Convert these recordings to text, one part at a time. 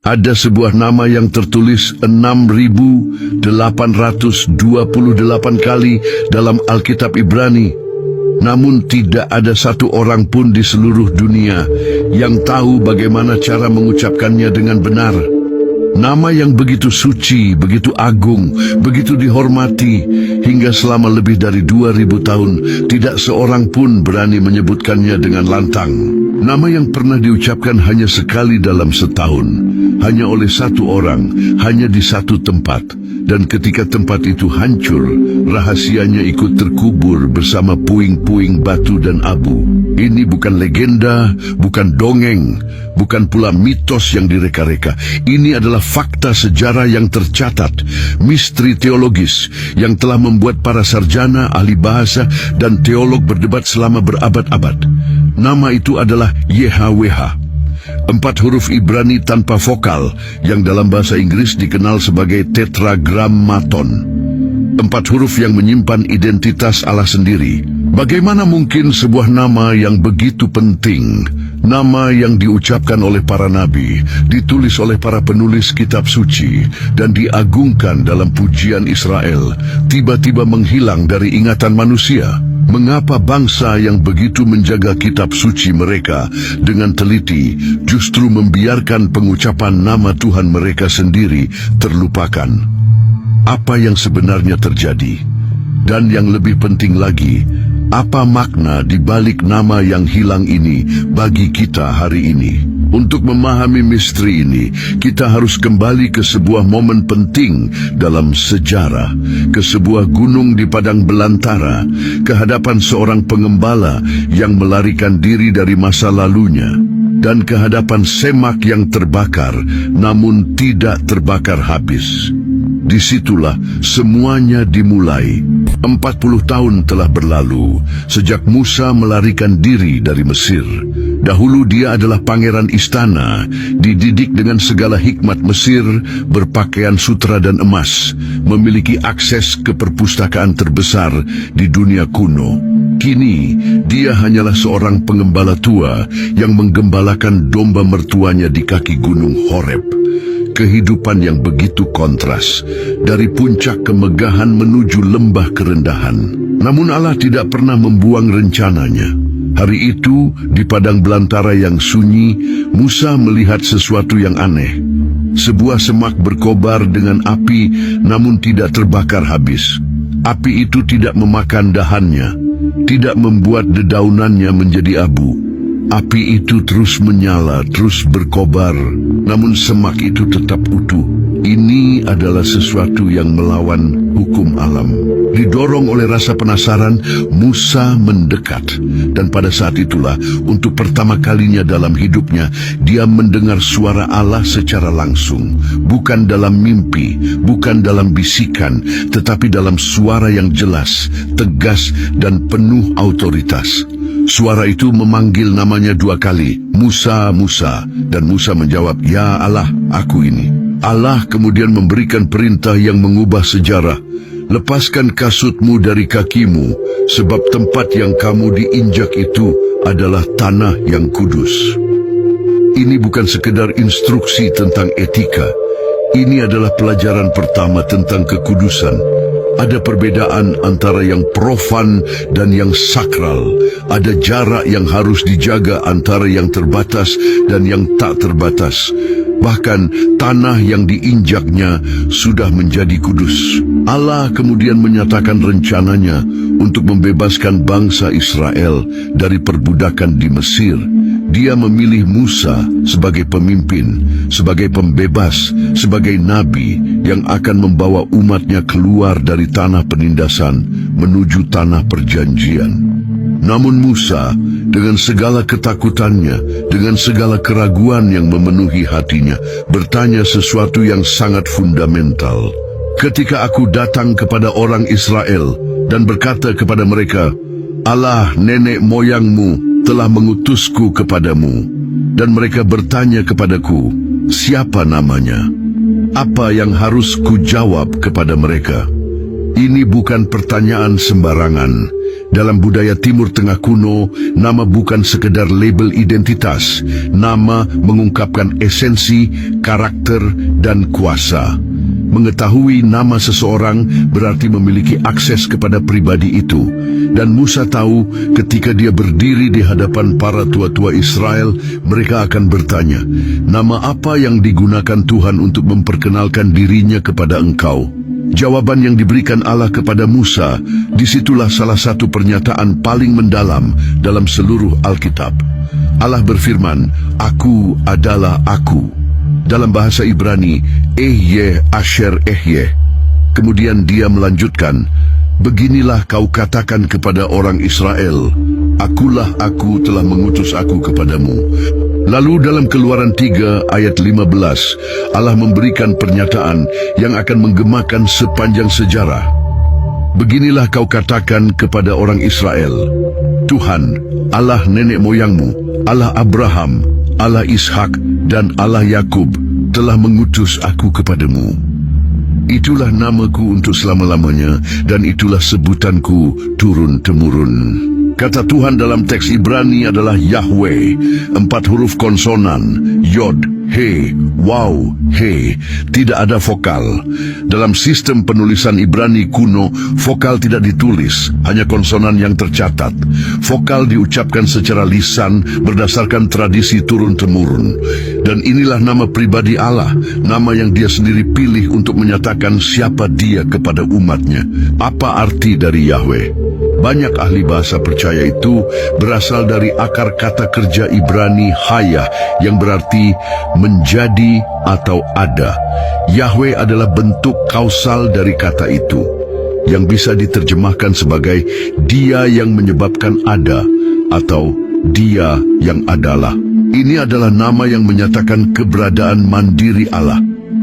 Ada sebuah nama yang tertulis 6.828 kali dalam Alkitab Ibrani. Namun tidak ada satu orang pun di seluruh dunia yang tahu bagaimana cara mengucapkannya dengan benar. Nama yang begitu suci, begitu agung, begitu dihormati, hingga selama lebih dari 2000 tahun, tidak seorang pun berani menyebutkannya dengan lantang. Nama yang pernah diucapkan hanya sekali dalam setahun, hanya oleh satu orang, hanya di satu tempat. Dan ketika tempat itu hancur, rahasianya ikut terkubur bersama puing-puing batu dan abu. Ini bukan legenda, bukan dongeng, bukan pula mitos yang direka-reka. Ini adalah fakta sejarah yang tercatat, misteri teologis yang telah membuat para sarjana, ahli bahasa, dan teolog berdebat selama berabad-abad. Nama itu adalah YHWH. 4 huruf Ibrani tanpa vokal yang dalam bahasa Inggris dikenal sebagai tetragrammaton. 4 huruf yang menyimpan identitas Allah sendiri. Bagaimana mungkin sebuah nama yang begitu penting, nama yang diucapkan oleh para nabi, ditulis oleh para penulis kitab suci, dan diagungkan dalam pujian Israel, tiba-tiba menghilang dari ingatan manusia? Mengapa bangsa yang begitu menjaga kitab suci mereka dengan teliti justru membiarkan pengucapan nama Tuhan mereka sendiri terlupakan? Apa yang sebenarnya terjadi? Dan yang lebih penting lagi, apa makna di balik nama yang hilang ini bagi kita hari ini? Untuk memahami misteri ini, kita harus kembali ke sebuah momen penting dalam sejarah, ke sebuah gunung di padang belantara, ke hadapan seorang pengembala yang melarikan diri dari masa lalunya, dan ke hadapan semak yang terbakar, namun tidak terbakar habis. Disitulah semuanya dimulai. 40 tahun telah berlalu sejak Musa melarikan diri dari Mesir. Dahulu dia adalah pangeran istana, dididik dengan segala hikmat Mesir, berpakaian sutra dan emas, memiliki akses ke perpustakaan terbesar di dunia kuno. Kini, dia hanyalah seorang pengembala tua yang menggembalakan domba mertuanya di kaki gunung Horeb. Kehidupan yang begitu kontras, dari puncak kemegahan menuju lembah kerendahan. Namun Allah tidak pernah membuang rencananya. Hari itu, di padang belantara yang sunyi, Musa melihat sesuatu yang aneh. Sebuah semak berkobar dengan api, namun tidak terbakar habis. Api itu tidak memakan dahannya, tidak membuat dedaunannya menjadi abu. Api itu terus menyala, terus berkobar, namun semak itu tetap utuh. Ini adalah sesuatu yang melawan hukum alam. Didorong oleh rasa penasaran, Musa mendekat. Dan pada saat itulah, untuk pertama kalinya dalam hidupnya, dia mendengar suara Allah secara langsung. Bukan dalam mimpi, bukan dalam bisikan, tetapi dalam suara yang jelas, tegas, dan penuh autoritas. Suara itu memanggil namanya 2 kali, Musa, Musa, dan Musa menjawab, "Ya Allah, aku ini." Allah kemudian memberikan perintah yang mengubah sejarah. "Lepaskan kasutmu dari kakimu, sebab tempat yang kamu diinjak itu adalah tanah yang kudus." Ini bukan sekedar instruksi tentang etika. Ini adalah pelajaran pertama tentang kekudusan. Ada perbedaan antara yang profan dan yang sakral. Ada jarak yang harus dijaga antara yang terbatas dan yang tak terbatas. Bahkan tanah yang diinjaknya sudah menjadi kudus. Allah kemudian menyatakan rencananya untuk membebaskan bangsa Israel dari perbudakan di Mesir. Dia memilih Musa sebagai pemimpin, sebagai pembebas, sebagai nabi yang akan membawa umatnya keluar dari tanah penindasan menuju tanah perjanjian. Namun Musa, dengan segala ketakutannya, dengan segala keraguan yang memenuhi hatinya, bertanya sesuatu yang sangat fundamental. "Ketika aku datang kepada orang Israel dan berkata kepada mereka, 'Allah nenek moyangmu telah mengutusku kepadamu,' dan mereka bertanya kepadaku, 'Siapa namanya?' Apa yang harus kujawab kepada mereka?" Ini bukan pertanyaan sembarangan. Dalam budaya Timur Tengah kuno, nama bukan sekedar label identitas. Nama mengungkapkan esensi, karakter, dan kuasa. Mengetahui nama seseorang berarti memiliki akses kepada pribadi itu. Dan Musa tahu ketika dia berdiri di hadapan para tua-tua Israel, mereka akan bertanya, "Nama apa yang digunakan Tuhan untuk memperkenalkan dirinya kepada engkau?" Jawaban yang diberikan Allah kepada Musa, disitulah salah satu pernyataan paling mendalam dalam seluruh Alkitab. Allah berfirman, "Aku adalah Aku." Dalam bahasa Ibrani, Ehyeh Asher Ehyeh. Kemudian dia melanjutkan, "Beginilah kau katakan kepada orang Israel, Akulah Aku telah mengutus aku kepadamu." Lalu dalam Keluaran 3 ayat 15, Allah memberikan pernyataan yang akan menggemakan sepanjang sejarah. "Beginilah kau katakan kepada orang Israel, Tuhan, Allah nenek moyangmu, Allah Abraham, Allah Ishak, dan Allah Yakub telah mengutus aku kepadamu." Itulah namaku untuk selama-lamanya, dan itulah sebutanku turun-temurun. Kata Tuhan dalam teks Ibrani adalah Yahweh, 4 huruf konsonan, Yod, He, Waw, He, tidak ada vokal. Dalam sistem penulisan Ibrani kuno, vokal tidak ditulis, hanya konsonan yang tercatat. Vokal diucapkan secara lisan berdasarkan tradisi turun-temurun. Dan inilah nama pribadi Allah, nama yang dia sendiri pilih untuk menyatakan siapa dia kepada umatnya. Apa arti dari Yahweh? Banyak ahli bahasa percaya itu berasal dari akar kata kerja Ibrani hayah yang berarti menjadi atau ada. Yahweh adalah bentuk kausal dari kata itu, yang bisa diterjemahkan sebagai Dia yang menyebabkan ada atau Dia yang adalah. Ini adalah nama yang menyatakan keberadaan mandiri Allah.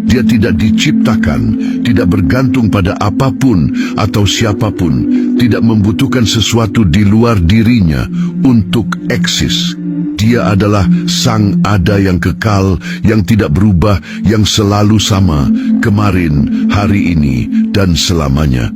Dia tidak diciptakan, tidak bergantung pada apapun atau siapapun, tidak membutuhkan sesuatu di luar dirinya untuk eksis. Dia adalah Sang Ada yang kekal, yang tidak berubah, yang selalu sama, kemarin, hari ini, dan selamanya.